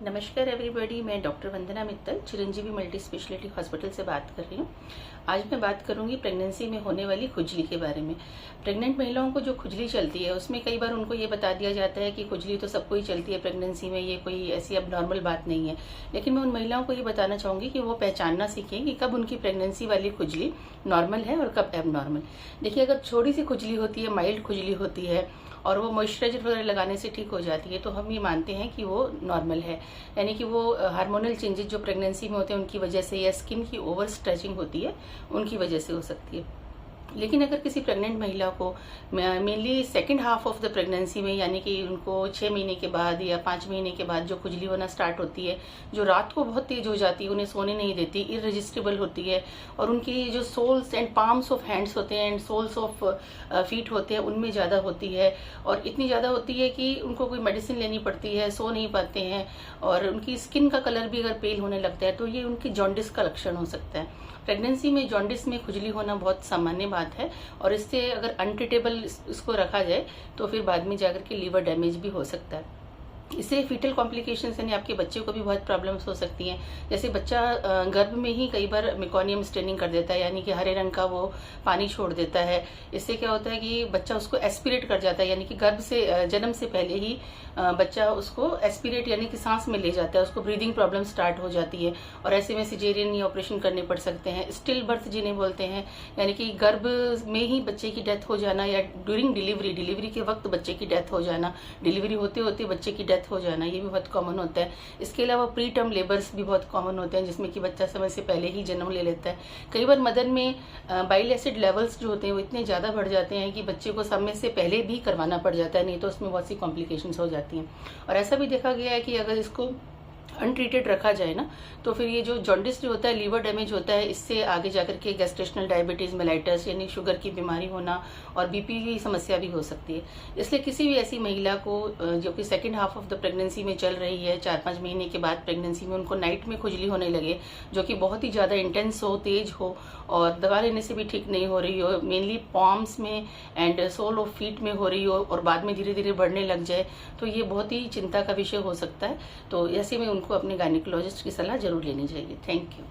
नमस्कार एवरीबॉडी, मैं doctor Vandana Mittal Chiranjeevi multi speciality hospital से बात कर रही हूँ। आज मैं बात करूँगी प्रेगनेंसी में होने वाली खुजली के बारे में। प्रेग्नेंट महिलाओं को जो खुजली चलती है उसमें कई बार उनको ये बता दिया जाता है कि खुजली तो सबको ही चलती है प्रेगनेंसी में, ये कोई ऐसी अब नॉर्मल बात नहीं है। लेकिन मैं उन महिलाओं को ये बताना चाहूँगी कि वो पहचानना सीखें कि कब उनकी प्रेगनेंसी वाली खुजली नॉर्मल है और कब एब नॉर्मल। देखिए, अगर छोटी सी खुजली होती है, माइल्ड खुजली होती है और वो मॉइस्चराइजर वगैरह लगाने से ठीक हो जाती है, तो हम ये मानते हैं कि वो नॉर्मल है। यानी कि वो हार्मोनल चेंजेस जो प्रेगनेंसी में होते हैं उनकी वजह से, या स्किन की ओवर स्ट्रेचिंग होती है उनकी वजह से हो सकती है। लेकिन अगर किसी प्रेग्नेंट महिला को mainly second half of the pregnancy में, यानी कि उनको 6 महीने के बाद या 5 महीने के बाद जो खुजली होना स्टार्ट होती है, जो रात को बहुत तेज हो जाती है, उन्हें सोने नहीं देती, इररेजिस्टिबल होती है, और उनकी जो soles and palms of hands होते हैं एंड सोल्स ऑफ फीट होते हैं उनमें ज़्यादा होती है, और इतनी ज़्यादा होती है कि उनको कोई मेडिसिन लेनी पड़ती है, सो नहीं पाते हैं, और उनकी स्किन का कलर भी अगर पेल होने लगता है तो ये उनकी जॉन्डिस का लक्षण हो सकता है। प्रेगनेंसी में जॉन्डिस में खुजली होना बहुत सामान्य बात है, और इससे अगर अनट्रीटेबल इसको रखा जाए तो फिर बाद में जाकर के लीवर डैमेज भी हो सकता है। इससे फीटल कॉम्प्लिकेशंस यानी आपके बच्चे को भी बहुत प्रॉब्लम्स हो सकती हैं। जैसे बच्चा गर्भ में ही कई बार मेकोनियम स्टेनिंग कर देता है, यानी कि हरे रंग का वो पानी छोड़ देता है। इससे क्या होता है कि बच्चा उसको एस्पिरेट कर जाता है, यानी कि गर्भ से जन्म से पहले ही बच्चा उसको एस्पिरेट यानी कि सांस में ले जाता है, उसको ब्रीदिंग प्रॉब्लम स्टार्ट हो जाती है, और ऐसे में सिजेरियन या ऑपरेशन करने पड़ सकते हैं। स्टिल बर्थ जिन्हें बोलते हैं, यानी कि गर्भ में ही बच्चे की डेथ हो जाना, या ड्यूरिंग डिलीवरी के वक्त बच्चे की डेथ हो जाना, डिलीवरी होते होते बच्चे की डेथ हो जाना, ये भी बहुत कॉमन होता है। इसके अलावा प्री टर्म लेबर्स भी बहुत कॉमन होते हैं, जिसमें कि बच्चा समय से पहले ही जन्म ले लेता है। कई बार मदर में बाइल एसिड लेवल्स जो होते हैं वो इतने ज़्यादा बढ़ जाते हैं कि बच्चे को समय से पहले भी करवाना पड़ जाता है, नहीं तो उसमें बहुत सी कॉम्प्लिकेशंस हो जाती हैं। और ऐसा भी देखा गया है कि अगर इसको अनट्रीटेड रखा जाए ना, तो फिर ये जो जॉन्डिस जो होता है, लीवर डैमेज होता है, इससे आगे जाकर के गैस्ट्रेशनल डायबिटीज, मेलाइटस यानी शुगर की बीमारी होना, और बीपी की समस्या भी हो सकती है। इसलिए किसी भी ऐसी महिला को जो कि second half of the pregnancy में चल रही है, 4-5 महीने के बाद प्रेगनेंसी में उनको नाइट में खुजली होने लगे जो कि बहुत ही ज़्यादा इंटेंस हो, तेज हो, और दवा लेने से भी ठीक नहीं हो रही हो, मेनली पॉम्स में एंड सोल ऑफ फीट में हो रही हो, और बाद में धीरे धीरे बढ़ने लग जाए, तो ये बहुत ही चिंता का विषय हो सकता है। तो ऐसे में उनको अपने गायनिकोलॉजिस्ट की सलाह जरूर लेनी चाहिए। Thank you.